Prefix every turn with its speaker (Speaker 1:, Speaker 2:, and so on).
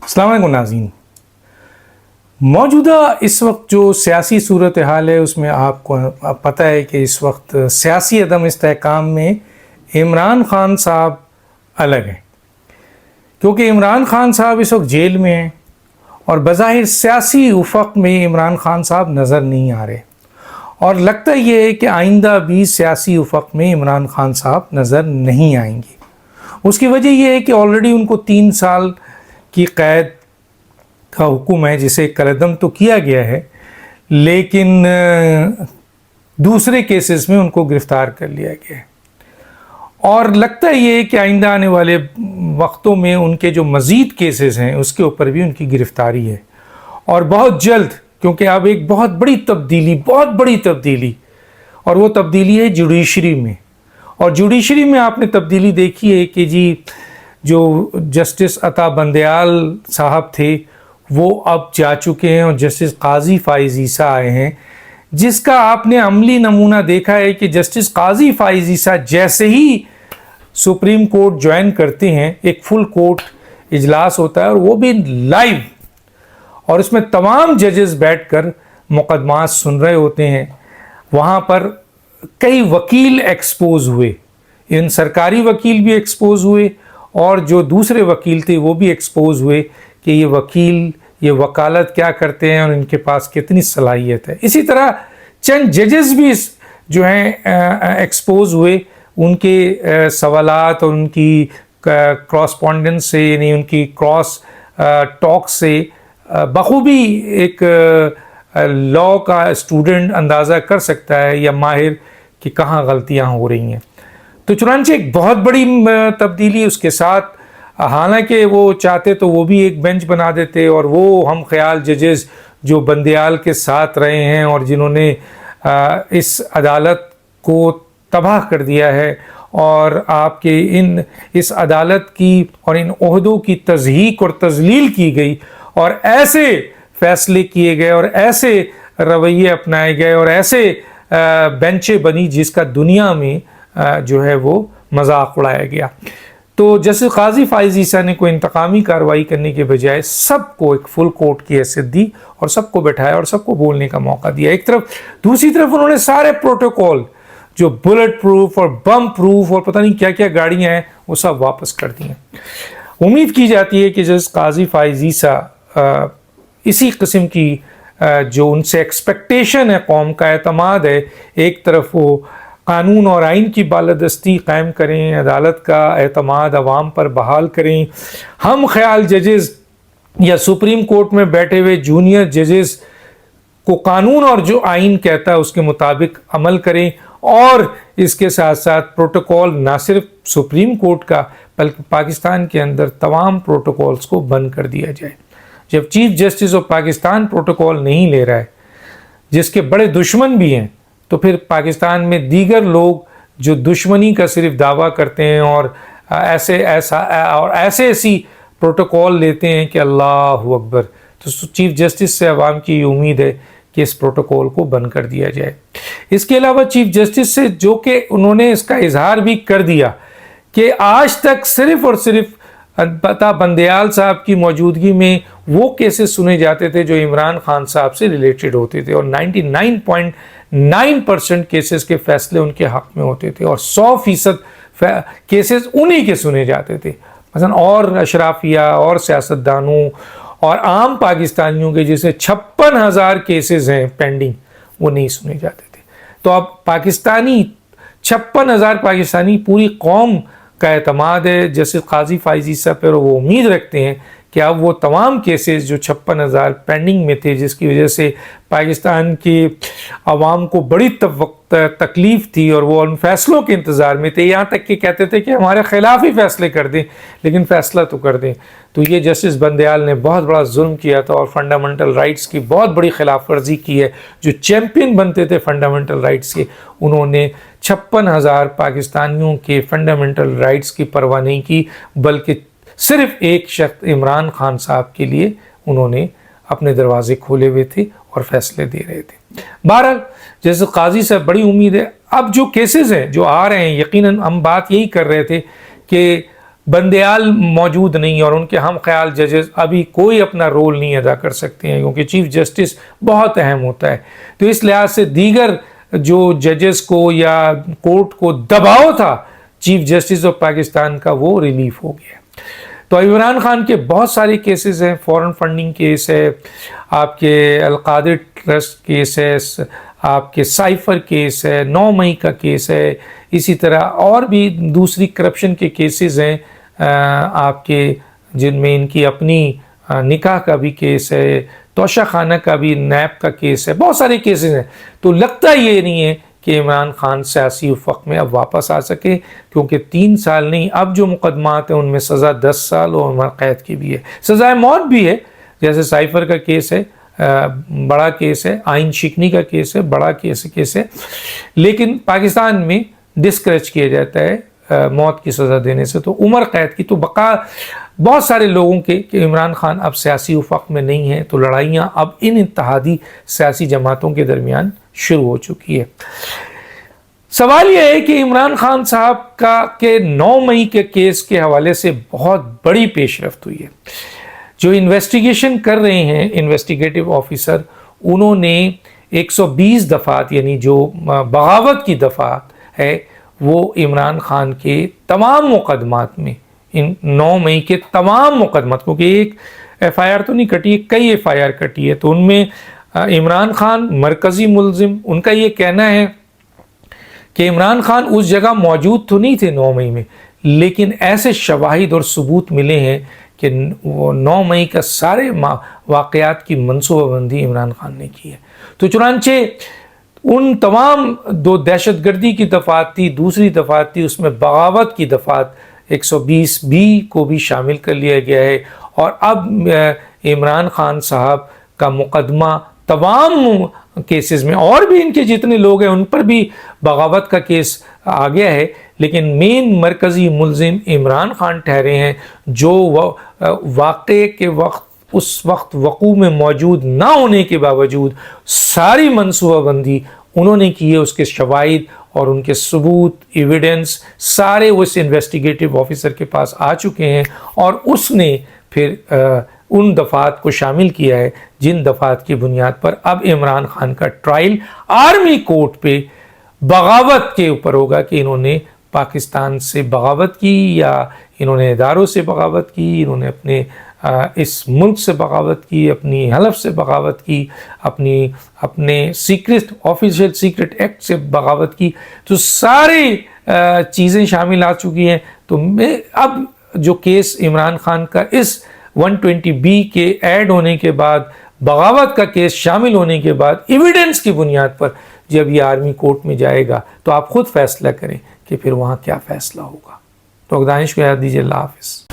Speaker 1: السلام علیکم ناظرین، موجودہ اس وقت جو سیاسی صورتحال ہے اس میں آپ کو پتہ ہے کہ اس وقت سیاسی عدم استحکام میں عمران خان صاحب الگ ہیں، کیونکہ عمران خان صاحب اس وقت جیل میں ہیں اور بظاہر سیاسی افق میں عمران خان صاحب نظر نہیں آ رہے، اور لگتا یہ ہے کہ آئندہ بھی سیاسی افق میں عمران خان صاحب نظر نہیں آئیں گے۔ اس کی وجہ یہ ہے کہ آلریڈی ان کو 3 سال کی قید کا حکم ہے، جسے کالعدم تو کیا گیا ہے، لیکن دوسرے کیسز میں ان کو گرفتار کر لیا گیا ہے، اور لگتا یہ ہے کہ آئندہ آنے والے وقتوں میں ان کے جو مزید کیسز ہیں اس کے اوپر بھی ان کی گرفتاری ہے، اور بہت جلد، کیونکہ اب ایک بہت بڑی تبدیلی اور وہ تبدیلی ہے جوڈیشری میں، اور جوڈیشری میں آپ نے تبدیلی دیکھی ہے کہ جی جو جسٹس عطا بندیال صاحب تھے وہ اب جا چکے ہیں اور جسٹس قاضی فائز عیسیٰ آئے ہیں، جس کا آپ نے عملی نمونہ دیکھا ہے کہ جسٹس قاضی فائز عیسیٰ جیسے ہی سپریم کورٹ جوائن کرتے ہیں ایک فل کورٹ اجلاس ہوتا ہے، اور وہ بھی لائیو، اور اس میں تمام ججز بیٹھ کر مقدمات سن رہے ہوتے ہیں۔ وہاں پر کئی وکیل ایکسپوز ہوئے، ان سرکاری وکیل بھی ایکسپوز ہوئے اور جو دوسرے وکیل تھے وہ بھی ایکسپوز ہوئے کہ یہ وکیل یہ وکالت کیا کرتے ہیں اور ان کے پاس کتنی صلاحیت ہے۔ اسی طرح چند ججز بھی جو ہیں ایکسپوز ہوئے، ان کے سوالات اور ان کی کراسپونڈنس سے، یعنی ان کی کراس ٹاک سے بخوبی ایک لاء کا اسٹوڈنٹ اندازہ کر سکتا ہے یا ماہر کہ کہاں غلطیاں ہو رہی ہیں۔ تو چنانچہ ایک بہت بڑی تبدیلی اس کے ساتھ، حالانکہ وہ چاہتے تو وہ بھی ایک بینچ بنا دیتے، اور وہ ہم خیال ججز جو بندیال کے ساتھ رہے ہیں اور جنہوں نے اس عدالت کو تباہ کر دیا ہے، اور آپ کے اس عدالت کی اور ان عہدوں کی تضحیک اور تذلیل کی گئی، اور ایسے فیصلے کیے گئے اور ایسے رویے اپنائے گئے اور ایسے بینچیں بنی جس کا دنیا میں جو ہے وہ مذاق اڑایا گیا۔ تو جیسے قاضی فائز عیسیٰ نے کوئی انتقامی کارروائی کرنے کے بجائے سب کو ایک فل کورٹ کی حیثیت دی اور سب کو بٹھایا اور سب کو بولنے کا موقع دیا ایک طرف، دوسری طرف انہوں نے سارے پروٹوکول جو بلٹ پروف اور بم پروف اور پتہ نہیں کیا کیا گاڑیاں ہیں وہ سب واپس کر دی ہیں۔ امید کی جاتی ہے کہ جس قاضی فائز عیسیٰ اسی قسم کی جو ان سے ایکسپیکٹیشن ہے، قوم کا اعتماد ہے، ایک طرف وہ قانون اور آئین کی بالادستی قائم کریں، عدالت کا اعتماد عوام پر بحال کریں، ہم خیال ججز یا سپریم کورٹ میں بیٹھے ہوئے جونیئر ججز کو قانون اور جو آئین کہتا ہے اس کے مطابق عمل کریں، اور اس کے ساتھ ساتھ پروٹوکول نہ صرف سپریم کورٹ کا بلکہ پاکستان کے اندر تمام پروٹوکولز کو بند کر دیا جائے۔ جب chief justice of Pakistan protocol نہیں لے رہا ہے، جس کے بڑے دشمن بھی ہیں، تو پھر پاکستان میں دیگر لوگ جو دشمنی کا صرف دعویٰ کرتے ہیں اور ایسی پروٹوکول لیتے ہیں کہ اللہ اکبر، تو چیف جسٹس سے عوام کی امید ہے کہ اس پروٹوکول کو بند کر دیا جائے۔ اس کے علاوہ چیف جسٹس سے جو کہ انہوں نے اس کا اظہار بھی کر دیا کہ آج تک صرف اور صرف عطا بندیال صاحب کی موجودگی میں وہ کیسز سنے جاتے تھے جو عمران خان صاحب سے ریلیٹڈ ہوتے تھے، اور 99.9% کیسز کے فیصلے ان کے حق میں ہوتے تھے، اور 100% کیسز انہی کے سنے جاتے تھے، مثلا اور اشرافیہ اور سیاستدانوں اور عام پاکستانیوں کے جسے 56,000 کیسز ہیں پینڈنگ، وہ نہیں سنے جاتے تھے۔ تو اب 56,000 پاکستانی پوری قوم کا اعتماد ہے جیسے قاضی فائز عیسیٰ پر، وہ امید رکھتے ہیں کہ اب وہ تمام کیسز جو 56,000 پینڈنگ میں تھے، جس کی وجہ سے پاکستان کی عوام کو بڑی تکلیف تھی اور وہ ان فیصلوں کے انتظار میں تھے، یہاں تک کہ کہتے تھے کہ ہمارے خلاف ہی فیصلے کر دیں لیکن فیصلہ تو کر دیں۔ تو یہ جسٹس بندیال نے بہت بڑا ظلم کیا تھا اور فنڈامنٹل رائٹس کی بہت بڑی خلاف ورزی کی ہے۔ جو چیمپئن بنتے تھے فنڈامنٹل رائٹس کے، انہوں نے 56,000 پاکستانیوں کے فنڈامنٹل رائٹس کی پرواہ نہیں کی، بلکہ صرف ایک شخص عمران خان صاحب کے لیے انہوں نے اپنے دروازے کھولے ہوئے تھے اور فیصلے دے رہے تھے۔ بہرحال جیسے قاضی صاحب بڑی امید ہے، اب جو کیسز ہیں جو آ رہے ہیں، یقیناً ہم بات یہی کر رہے تھے کہ بندیال موجود نہیں اور ان کے ہم خیال ججز ابھی کوئی اپنا رول نہیں ادا کر سکتے ہیں، کیونکہ چیف جسٹس بہت اہم ہوتا ہے. تو اس لحاظ سے دیگر جو ججز کو یا کورٹ کو دباؤ تھا چیف جسٹس آف پاکستان کا، وہ ریلیف ہو گیا. تو عمران خان کے بہت سارے کیسز ہیں، فورن فنڈنگ کیس ہے، آپ کے القادر ٹرسٹ کیس ہے، آپ کے سائفر کیس ہے، 9 مئی کا کیس ہے، اسی طرح اور بھی دوسری کرپشن کے کیسز ہیں آپ کے، جن میں ان کی اپنی نکاح کا بھی کیس ہے، توشہ خانہ کا بھی نیب کا کیس ہے، بہت سارے کیسز ہیں. تو لگتا یہ نہیں ہے کہ عمران خان سیاسی افق میں اب واپس آ سکے، کیونکہ 3 سال نہیں، اب جو مقدمات ہیں ان میں سزا 10 سال اور عمر قید کی بھی ہے، سزائے موت بھی ہے. جیسے سائفر کا کیس ہے، بڑا کیس ہے، آئین شکنی کا کیس ہے، بڑا کیس ہے، لیکن پاکستان میں ڈسکریج کیا جاتا ہے موت کی سزا دینے سے. تو عمر قید کی تو بقا بہت سارے لوگوں کے کہ عمران خان اب سیاسی افق میں نہیں ہے، تو لڑائیاں اب ان اتحادی سیاسی جماعتوں کے درمیان شروع ہو چکی ہے. سوال یہ ہے کہ عمران خان صاحب کا کہ 9 مئی کے کیس کے حوالے سے بہت بڑی پیش رفت ہوئی ہے. جو انویسٹیگیشن کر رہے ہیں انویسٹیگیٹو آفیسر، انہوں نے 120 دفعات یعنی جو بغاوت کی دفعات ہے وہ عمران خان کے تمام مقدمات میں، ان 9 مئی کے تمام مقدمات، کیونکہ ایک ایف آئی آر تو نہیں کٹی ہے، کئی ایف آئی آر کٹی ہے، تو ان میں عمران خان مرکزی ملزم. ان کا یہ کہنا ہے کہ عمران خان اس جگہ موجود تو نہیں تھے 9 مئی میں، لیکن ایسے شواہد اور ثبوت ملے ہیں کہ وہ 9 مئی کا سارے واقعات کی منصوبہ بندی عمران خان نے کی ہے. تو چنانچہ ان تمام، دو دہشت گردی کی دفعات تھی، دوسری دفعات تھی، اس میں بغاوت کی دفعات 120 بھی کو بھی شامل کر لیا گیا ہے. اور اب عمران خان صاحب کا مقدمہ تمام کیسز میں، اور بھی ان کے جتنے لوگ ہیں ان پر بھی بغاوت کا کیس آ گیا ہے، لیکن مین مرکزی ملزم عمران خان ٹھہرے ہیں، جو واقعے کے وقت اس وقت وقوع میں موجود نہ ہونے کے باوجود ساری منصوبہ بندی انہوں نے کی ہے. اس کے شواہد اور ان کے ثبوت، ایویڈنس سارے اس انویسٹیگیٹو آفیسر کے پاس آ چکے ہیں، اور اس نے پھر ان دفعات کو شامل کیا ہے جن دفعات کی بنیاد پر اب عمران خان کا ٹرائل آرمی کورٹ پہ بغاوت کے اوپر ہوگا کہ انہوں نے پاکستان سے بغاوت کی، یا انہوں نے اداروں سے بغاوت کی، انہوں نے اپنے اس ملک سے بغاوت کی، اپنی حلف سے بغاوت کی، اپنے سیکرٹ آفیشیل سیکرٹ ایکٹ سے بغاوت کی. تو ساری چیزیں شامل آ چکی ہیں. تو اب جو کیس عمران خان کا اس 120B کے ایڈ ہونے کے بعد، بغاوت کا کیس شامل ہونے کے بعد، ایویڈنس کی بنیاد پر جب یہ آرمی کورٹ میں جائے گا تو آپ خود فیصلہ کریں کہ پھر وہاں کیا فیصلہ ہوگا. تو دانش کو یاد دیجیے. اللہ حافظ.